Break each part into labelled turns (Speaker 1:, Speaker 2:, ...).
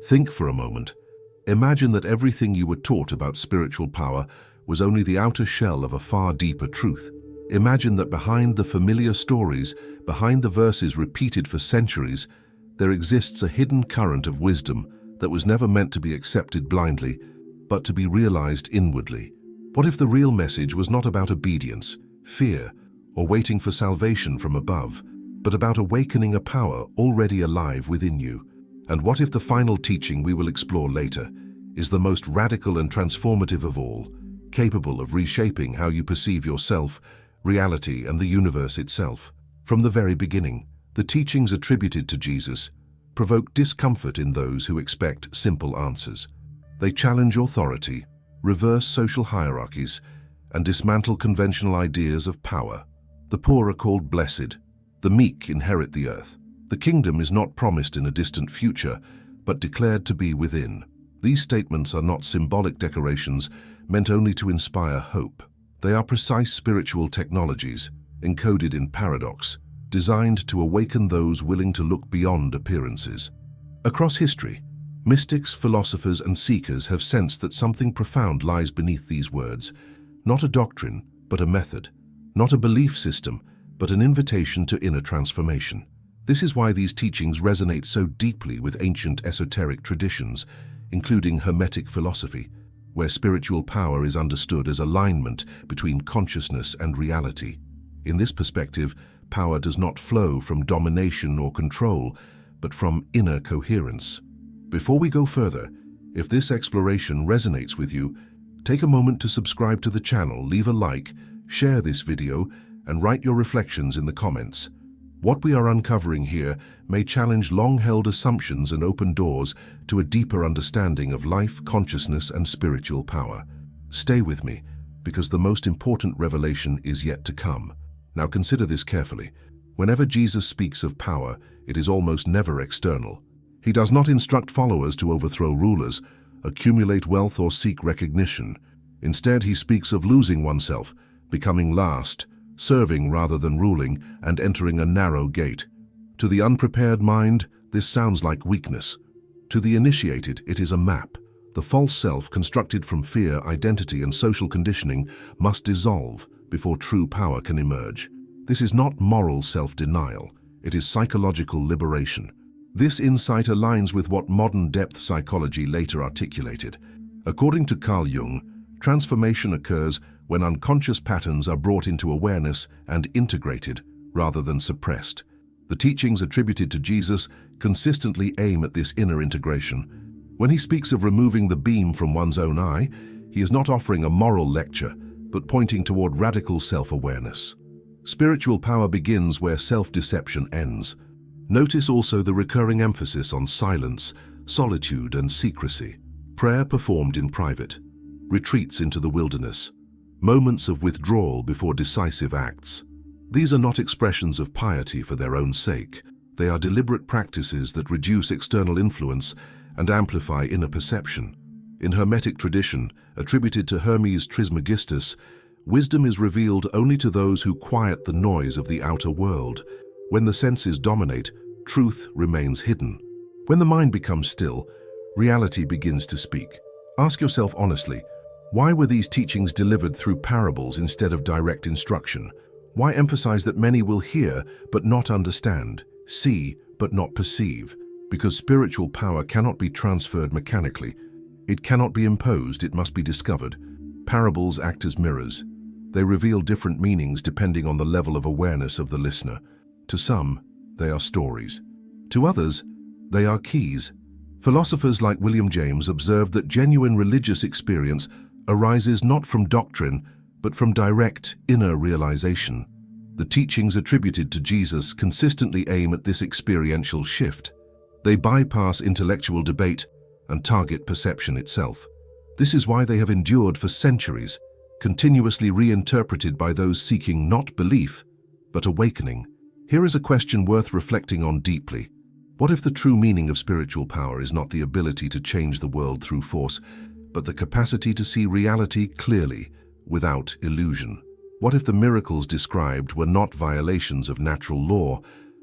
Speaker 1: Think for a moment. Imagine that everything you were taught about spiritual power was only the outer shell of a far deeper truth. Imagine that behind the familiar stories, behind the verses repeated for centuries, there exists a hidden current of wisdom that was never meant to be accepted blindly, but to be realized inwardly. What if the real message was not about obedience, fear, or waiting for salvation from above, but about awakening a power already alive within you? And what if the final teaching we will explore later is the most radical and transformative of all, capable of reshaping how you perceive yourself, reality, and the universe itself? From the very beginning, the teachings attributed to Jesus provoke discomfort in those who expect simple answers. They challenge authority, reverse social hierarchies, and dismantle conventional ideas of power. The poor are called blessed. The meek inherit the earth. The kingdom is not promised in a distant future, but declared to be within. These statements are not symbolic decorations meant only to inspire hope. They are precise spiritual technologies, encoded in paradox, designed to awaken those willing to look beyond appearances. Across history, mystics, philosophers, and seekers have sensed that something profound lies beneath these words, not a doctrine, but a method, not a belief system, but an invitation to inner transformation. This is why these teachings resonate so deeply with ancient esoteric traditions, including Hermetic philosophy, where spiritual power is understood as alignment between consciousness and reality. In this perspective, power does not flow from domination or control, but from inner coherence. Before we go further, if this exploration resonates with you, take a moment to subscribe to the channel, leave a like, share this video, and write your reflections in the comments. What we are uncovering here may challenge long-held assumptions and open doors to a deeper understanding of life, consciousness, and spiritual power. Stay with me, because the most important revelation is yet to come. Now consider this carefully. Whenever Jesus speaks of power, it is almost never external. He does not instruct followers to overthrow rulers, accumulate wealth, or seek recognition. Instead, he speaks of losing oneself, becoming last, serving rather than ruling, and entering a narrow gate. To the unprepared mind, this sounds like weakness. To the initiated, it is a map. The false self, constructed from fear, identity, and social conditioning, must dissolve before true power can emerge. This is not moral self-denial. It is psychological liberation. This insight aligns with what modern depth psychology later articulated. According to Carl Jung, transformation occurs when unconscious patterns are brought into awareness and integrated rather than suppressed. The teachings attributed to Jesus consistently aim at this inner integration. When he speaks of removing the beam from one's own eye, he is not offering a moral lecture, but pointing toward radical self-awareness. Spiritual power begins where self-deception ends. Notice also the recurring emphasis on silence, solitude, and secrecy. Prayer performed in private, retreats into the wilderness, moments of withdrawal before decisive acts. These are not expressions of piety for their own sake. They are deliberate practices that reduce external influence and amplify inner perception. In Hermetic tradition, attributed to Hermes Trismegistus, wisdom is revealed only to those who quiet the noise of the outer world. When the senses dominate, truth remains hidden. When the mind becomes still, reality begins to speak. Ask yourself honestly, why were these teachings delivered through parables instead of direct instruction? Why emphasize that many will hear but not understand, see but not perceive? Because spiritual power cannot be transferred mechanically. It cannot be imposed, it must be discovered. Parables act as mirrors. They reveal different meanings depending on the level of awareness of the listener. To some, they are stories. To others, they are keys. Philosophers like William James observed that genuine religious experience arises not from doctrine, but from direct inner realization. The teachings attributed to Jesus consistently aim at this experiential shift. They bypass intellectual debate and target perception itself. This is why they have endured for centuries, continuously reinterpreted by those seeking not belief, but awakening. Here is a question worth reflecting on deeply. What if the true meaning of spiritual power is not the ability to change the world through force, but the capacity to see reality clearly, without illusion? What if the miracles described were not violations of natural law,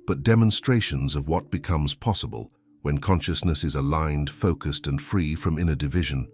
Speaker 1: but demonstrations of what becomes possible when consciousness is aligned, focused, and free from inner division.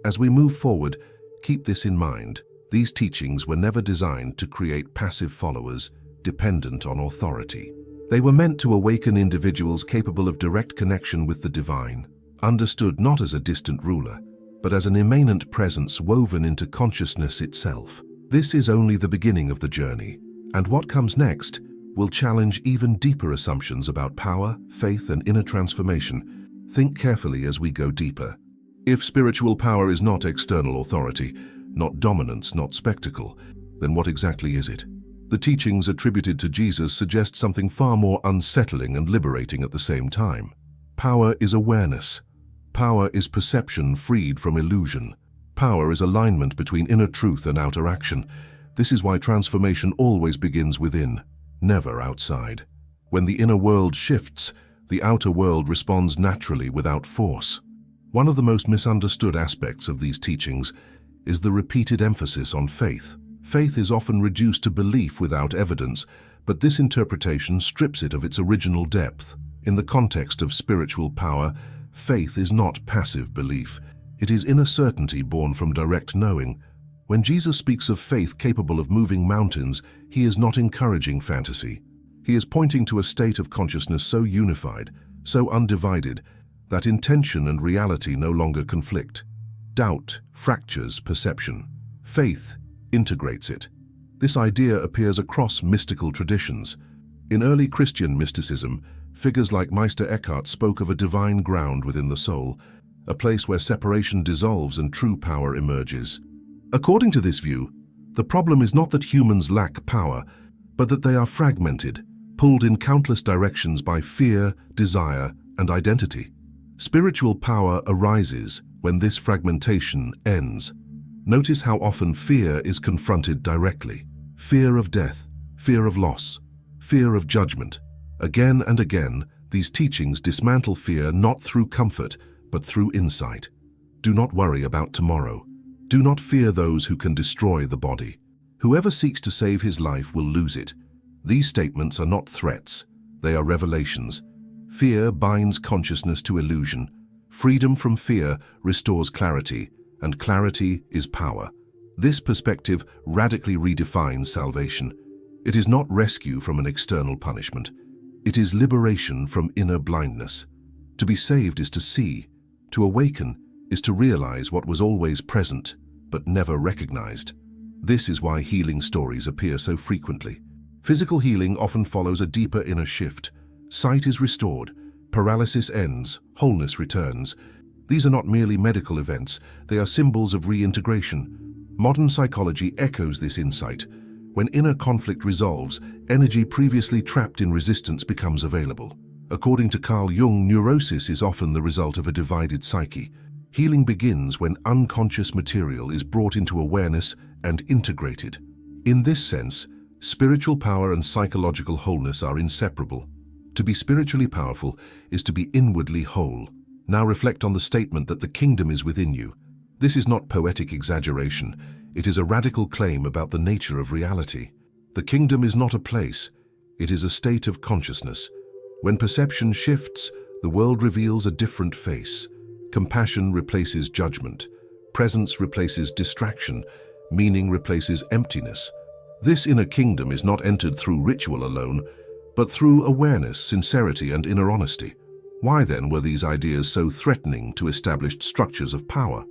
Speaker 1: As we move forward, keep this in mind. These teachings were never designed to create passive followers dependent on authority. They were meant to awaken individuals capable of direct connection with the divine, understood not as a distant ruler, but as an immanent presence woven into consciousness itself. This is only the beginning of the journey, and what comes next will challenge even deeper assumptions about power, faith, and inner transformation. Think carefully as we go deeper. If spiritual power is not external authority, not dominance, not spectacle, then what exactly is it? The teachings attributed to Jesus suggest something far more unsettling and liberating at the same time. Power is awareness. Power is perception freed from illusion. Power is alignment between inner truth and outer action. This is why transformation always begins within, never outside. When the inner world shifts, the outer world responds naturally without force. One of the most misunderstood aspects of these teachings is the repeated emphasis on faith. Faith is often reduced to belief without evidence, but this interpretation strips it of its original depth. In the context of spiritual power, faith is not passive belief. It is inner certainty born from direct knowing. When Jesus speaks of faith capable of moving mountains, he is not encouraging fantasy. He is pointing to a state of consciousness so unified, so undivided, that intention and reality no longer conflict. Doubt fractures perception. Faith integrates it. This idea appears across mystical traditions. In early Christian mysticism, figures like Meister Eckhart spoke of a divine ground within the soul, a place where separation dissolves and true power emerges. According to this view, the problem is not that humans lack power, but that they are fragmented, pulled in countless directions by fear, desire, and identity. Spiritual power arises when this fragmentation ends. Notice how often fear is confronted directly. Fear of death, fear of loss, fear of judgment. Again and again, these teachings dismantle fear not through comfort, but through insight. Do not worry about tomorrow. Do not fear those who can destroy the body. Whoever seeks to save his life will lose it. These statements are not threats, they are revelations. Fear binds consciousness to illusion. Freedom from fear restores clarity, and clarity is power. This perspective radically redefines salvation. It is not rescue from an external punishment. It is liberation from inner blindness. To be saved is to see. To awaken is to realize what was always present, but never recognized. This is why healing stories appear so frequently. Physical healing often follows a deeper inner shift. Sight is restored, paralysis ends, wholeness returns. These are not merely medical events, they are symbols of reintegration. Modern psychology echoes this insight. When inner conflict resolves, energy previously trapped in resistance becomes available. According to Carl Jung, neurosis is often the result of a divided psyche. Healing begins when unconscious material is brought into awareness and integrated. In this sense, spiritual power and psychological wholeness are inseparable. To be spiritually powerful is to be inwardly whole. Now reflect on the statement that the kingdom is within you. This is not poetic exaggeration. It is a radical claim about the nature of reality. The kingdom is not a place. It is a state of consciousness. When perception shifts, the world reveals a different face. Compassion replaces judgment. Presence replaces distraction. Meaning replaces emptiness. This inner kingdom is not entered through ritual alone, but through awareness, sincerity, and inner honesty. Why then were these ideas so threatening to established structures of power?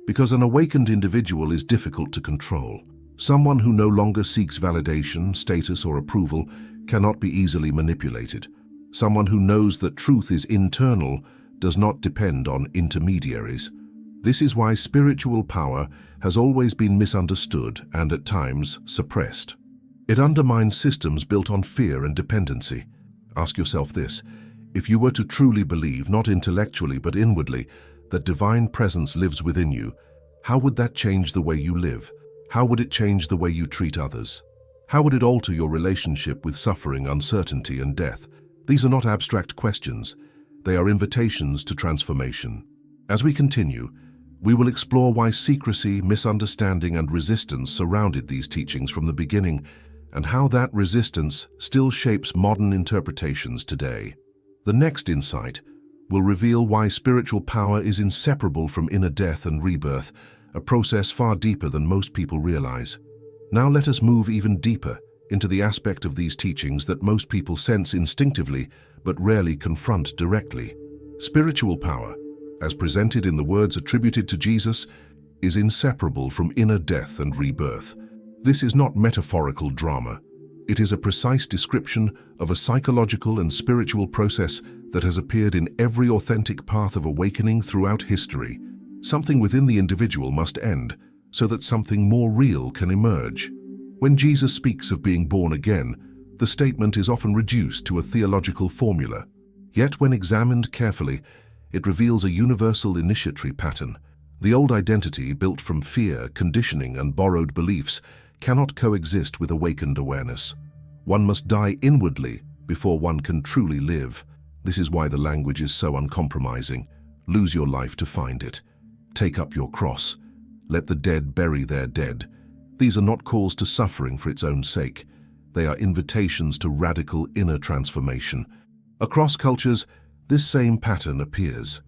Speaker 1: Because an awakened individual is difficult to control. Someone who no longer seeks validation, status, or approval cannot be easily manipulated. Someone who knows that truth is internal does not depend on intermediaries. This is why spiritual power has always been misunderstood and at times suppressed. It undermines systems built on fear and dependency. Ask yourself this: if you were to truly believe, not intellectually but inwardly, that divine presence lives within you, how would that change the way you live? How would it change the way you treat others? How would it alter your relationship with suffering, uncertainty, and death? These are not abstract questions. They are invitations to transformation. As we continue, we will explore why secrecy, misunderstanding, and resistance surrounded these teachings from the beginning, and how that resistance still shapes modern interpretations today. The next insight will reveal why spiritual power is inseparable from inner death and rebirth, a process far deeper than most people realize. Now let us move even deeper into the aspect of these teachings that most people sense instinctively but rarely confront directly. Spiritual power, as presented in the words attributed to Jesus, is inseparable from inner death and rebirth. This is not metaphorical drama. It is a precise description of a psychological and spiritual process that has appeared in every authentic path of awakening throughout history. Something within the individual must end so that something more real can emerge. When Jesus speaks of being born again, the statement is often reduced to a theological formula. Yet when examined carefully, it reveals a universal initiatory pattern. The old identity, built from fear, conditioning, and borrowed beliefs, cannot coexist with awakened awareness. One must die inwardly before one can truly live. This is why the language is so uncompromising. Lose your life to find it. Take up your cross. Let the dead bury their dead. These are not calls to suffering for its own sake. They are invitations to radical inner transformation. Across cultures, this same pattern appears.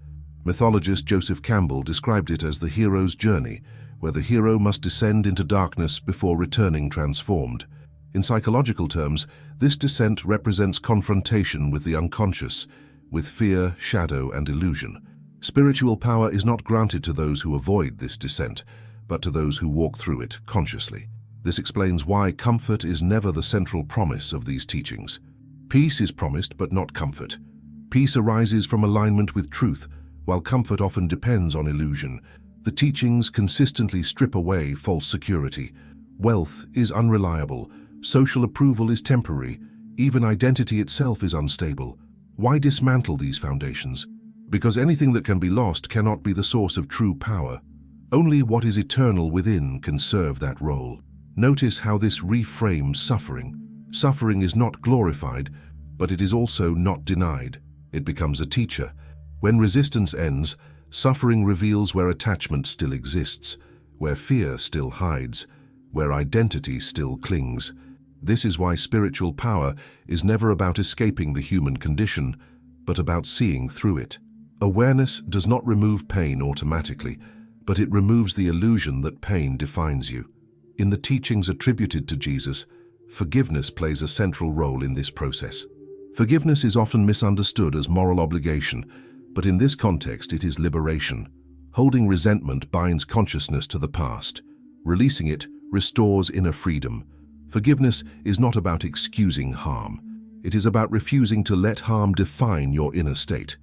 Speaker 1: Mythologist Joseph Campbell described it as the hero's journey, where the hero must descend into darkness before returning transformed. In psychological terms, this descent represents confrontation with the unconscious, with fear, shadow, and illusion. Spiritual power is not granted to those who avoid this descent, but to those who walk through it consciously. This explains why comfort is never the central promise of these teachings. Peace is promised, but not comfort. Peace arises from alignment with truth, while comfort often depends on illusion. The teachings consistently strip away false security. Wealth is unreliable. Social approval is temporary. Even identity itself is unstable. Why dismantle these foundations? Because anything that can be lost cannot be the source of true power. Only what is eternal within can serve that role. Notice how this reframes suffering. Suffering is not glorified, but it is also not denied. It becomes a teacher. When resistance ends, suffering reveals where attachment still exists, where fear still hides, where identity still clings. This is why spiritual power is never about escaping the human condition, but about seeing through it. Awareness does not remove pain automatically, but it removes the illusion that pain defines you. In the teachings attributed to Jesus, forgiveness plays a central role in this process. Forgiveness is often misunderstood as moral obligation, but in this context it is liberation. Holding resentment binds consciousness to the past. Releasing it restores inner freedom. Forgiveness is not about excusing harm. It is about refusing to let harm define your inner state.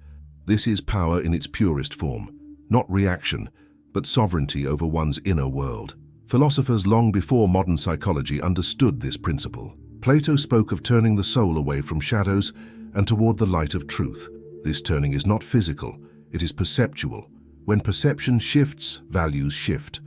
Speaker 1: This is power in its purest form, not reaction, but sovereignty over one's inner world. Philosophers long before modern psychology understood this principle. Plato spoke of turning the soul away from shadows and toward the light of truth. This turning is not physical, it is perceptual. When perception shifts, values shift.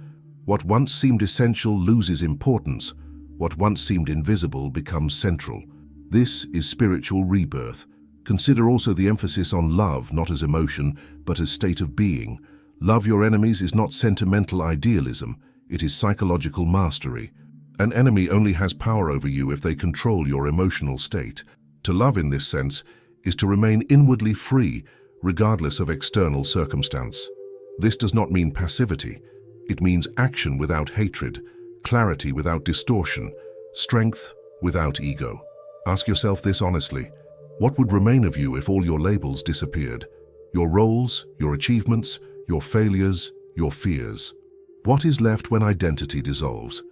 Speaker 1: What once seemed essential loses importance. What once seemed invisible becomes central. This is spiritual rebirth. Consider also the emphasis on love, not as emotion, but as state of being. Love your enemies is not sentimental idealism, it is psychological mastery. An enemy only has power over you if they control your emotional state. To love in this sense is to remain inwardly free, regardless of external circumstance. This does not mean passivity. It means action without hatred, clarity without distortion, strength without ego. Ask yourself this honestly. What would remain of you if all your labels disappeared? Your roles, your achievements, your failures, your fears. What is left when identity dissolves?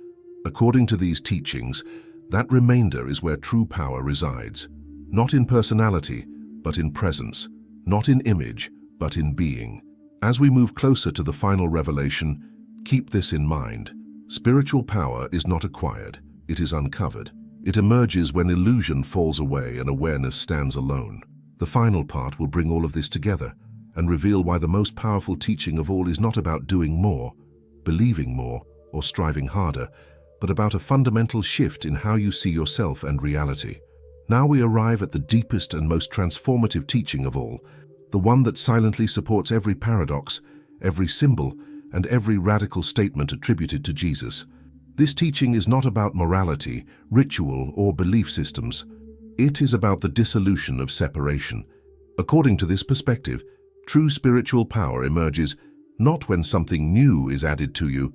Speaker 1: According to these teachings, that remainder is where true power resides. Not in personality, but in presence. Not in image, but in being. As we move closer to the final revelation, keep this in mind. Spiritual power is not acquired, it is uncovered. It emerges when illusion falls away and awareness stands alone. The final part will bring all of this together and reveal why the most powerful teaching of all is not about doing more, believing more, or striving harder, but about a fundamental shift in how you see yourself and reality. Now we arrive at the deepest and most transformative teaching of all, the one that silently supports every paradox, every symbol, and every radical statement attributed to Jesus. This teaching is not about morality, ritual, or belief systems. It is about the dissolution of separation. According to this perspective, true spiritual power emerges not when something new is added to you,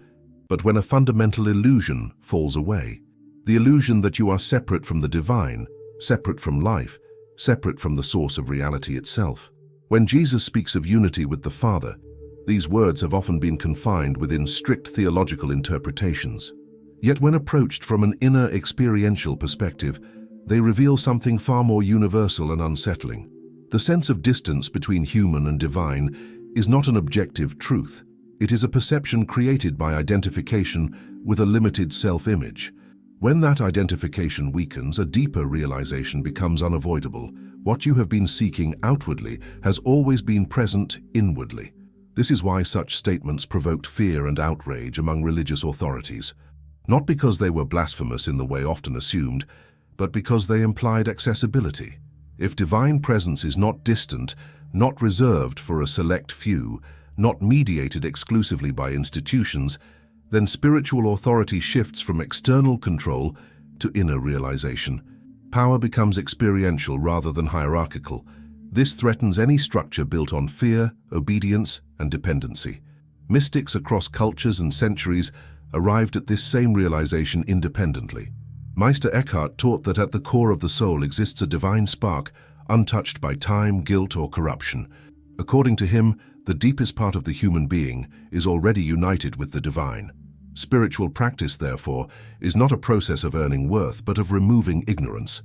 Speaker 1: but when a fundamental illusion falls away. The illusion that you are separate from the divine, separate from life, separate from the source of reality itself. When Jesus speaks of unity with the Father, these words have often been confined within strict theological interpretations. Yet when approached from an inner experiential perspective, they reveal something far more universal and unsettling. The sense of distance between human and divine is not an objective truth. It is a perception created by identification with a limited self-image. When that identification weakens, a deeper realization becomes unavoidable. What you have been seeking outwardly has always been present inwardly. This is why such statements provoked fear and outrage among religious authorities. Not because they were blasphemous in the way often assumed, but because they implied accessibility. If divine presence is not distant, not reserved for a select few, not mediated exclusively by institutions, then spiritual authority shifts from external control to inner realization. Power becomes experiential rather than hierarchical. This threatens any structure built on fear, obedience, and dependency. Mystics across cultures and centuries arrived at this same realization independently. Meister Eckhart taught that at the core of the soul exists a divine spark, untouched by time, guilt, or corruption. According to him, the deepest part of the human being is already united with the divine. Spiritual practice, therefore, is not a process of earning worth, but of removing ignorance.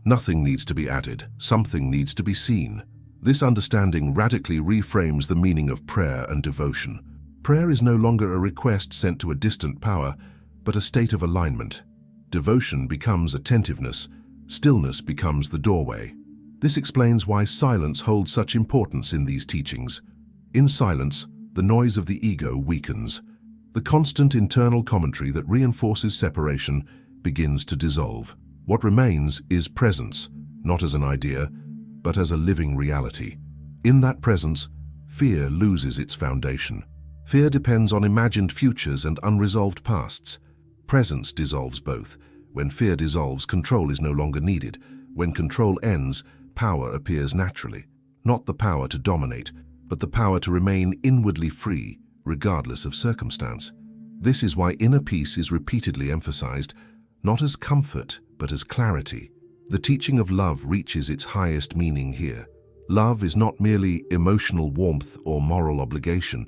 Speaker 1: Nothing needs to be added, something needs to be seen. This understanding radically reframes the meaning of prayer and devotion. Prayer is no longer a request sent to a distant power, but a state of alignment. Devotion becomes attentiveness, stillness becomes the doorway. This explains why silence holds such importance in these teachings. In silence, the noise of the ego weakens. The constant internal commentary that reinforces separation begins to dissolve. What remains is presence, not as an idea, but as a living reality. In that presence, fear loses its foundation. Fear depends on imagined futures and unresolved pasts. Presence dissolves both. When fear dissolves, control is no longer needed. When control ends, power appears naturally. Not the power to dominate, but the power to remain inwardly free, regardless of circumstance. This is why inner peace is repeatedly emphasized, not as comfort, but as clarity. The teaching of love reaches its highest meaning here. Love is not merely emotional warmth or moral obligation.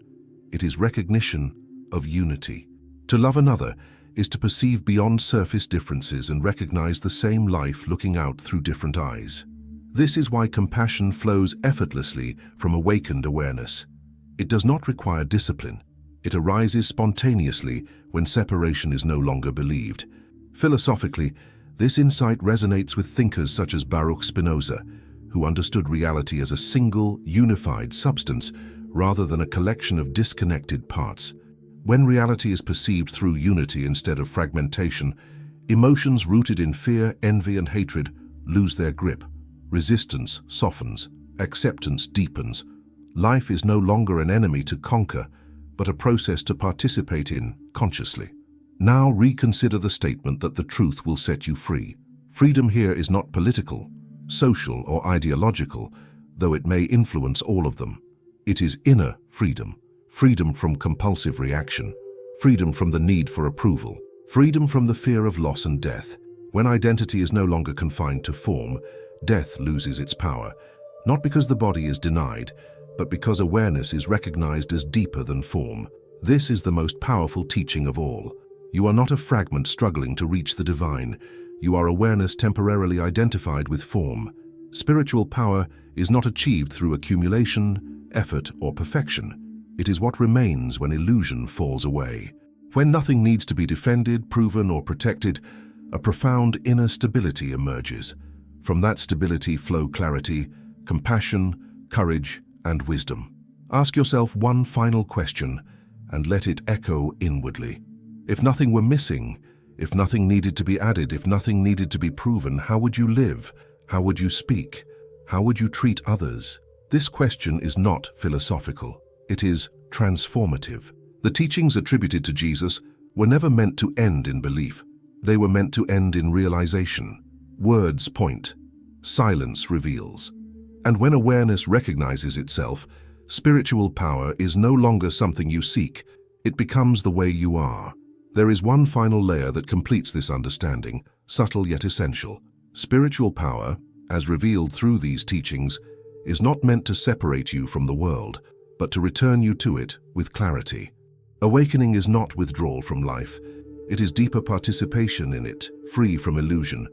Speaker 1: It is recognition of unity. To love another is to perceive beyond surface differences and recognize the same life looking out through different eyes. This is why compassion flows effortlessly from awakened awareness. It does not require discipline. It arises spontaneously when separation is no longer believed. Philosophically, this insight resonates with thinkers such as Baruch Spinoza, who understood reality as a single, unified substance rather than a collection of disconnected parts. When reality is perceived through unity instead of fragmentation, emotions rooted in fear, envy, and hatred lose their grip. Resistance softens, acceptance deepens. Life is no longer an enemy to conquer, but a process to participate in consciously. Now reconsider the statement that the truth will set you free. Freedom here is not political, social, or ideological, though it may influence all of them. It is inner freedom. Freedom from compulsive reaction, freedom from the need for approval, freedom from the fear of loss and death. When identity is no longer confined to form, death loses its power, not because the body is denied, but because awareness is recognized as deeper than form. This is the most powerful teaching of all. You are not a fragment struggling to reach the divine. You are awareness temporarily identified with form. Spiritual power is not achieved through accumulation, effort, or perfection. It is what remains when illusion falls away. When nothing needs to be defended, proven, or protected, a profound inner stability emerges. From that stability flow clarity, compassion, courage, and wisdom. Ask yourself one final question and let it echo inwardly. If nothing were missing, if nothing needed to be added, if nothing needed to be proven, how would you live? How would you speak? How would you treat others? This question is not philosophical. It is transformative. The teachings attributed to Jesus were never meant to end in belief. They were meant to end in realization. Words point. Silence reveals. And when awareness recognizes itself, spiritual power is no longer something you seek. It becomes the way you are. There is one final layer that completes this understanding, subtle yet essential. Spiritual power, as revealed through these teachings, is not meant to separate you from the world, but to return you to it with clarity. Awakening is not withdrawal from life. It is deeper participation in it, free from illusion.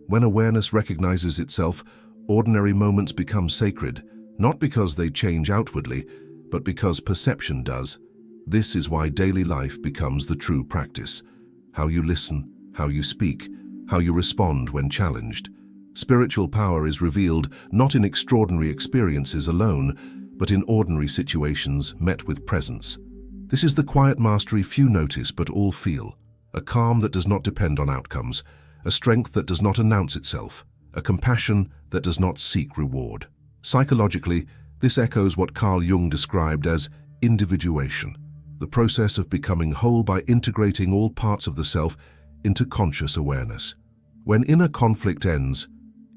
Speaker 1: When awareness recognizes itself, ordinary moments become sacred, not because they change outwardly, but because perception does. This is why daily life becomes the true practice. How you listen, how you speak, how you respond when challenged. Spiritual power is revealed not in extraordinary experiences alone, but in ordinary situations met with presence. This is the quiet mastery few notice but all feel. A calm that does not depend on outcomes, a strength that does not announce itself, a compassion that does not seek reward. Psychologically, this echoes what Carl Jung described as individuation, the process of becoming whole by integrating all parts of the self into conscious awareness. When inner conflict ends,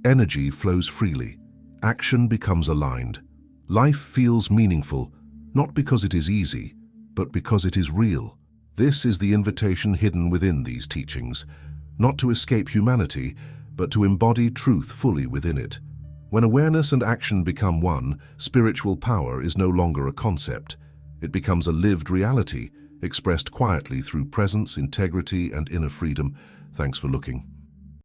Speaker 1: energy flows freely, action becomes aligned. Life feels meaningful, not because it is easy, but because it is real. This is the invitation hidden within these teachings, not to escape humanity, but to embody truth fully within it. When awareness and action become one, spiritual power is no longer a concept. It becomes a lived reality, expressed quietly through presence, integrity, and inner freedom. Thanks for looking.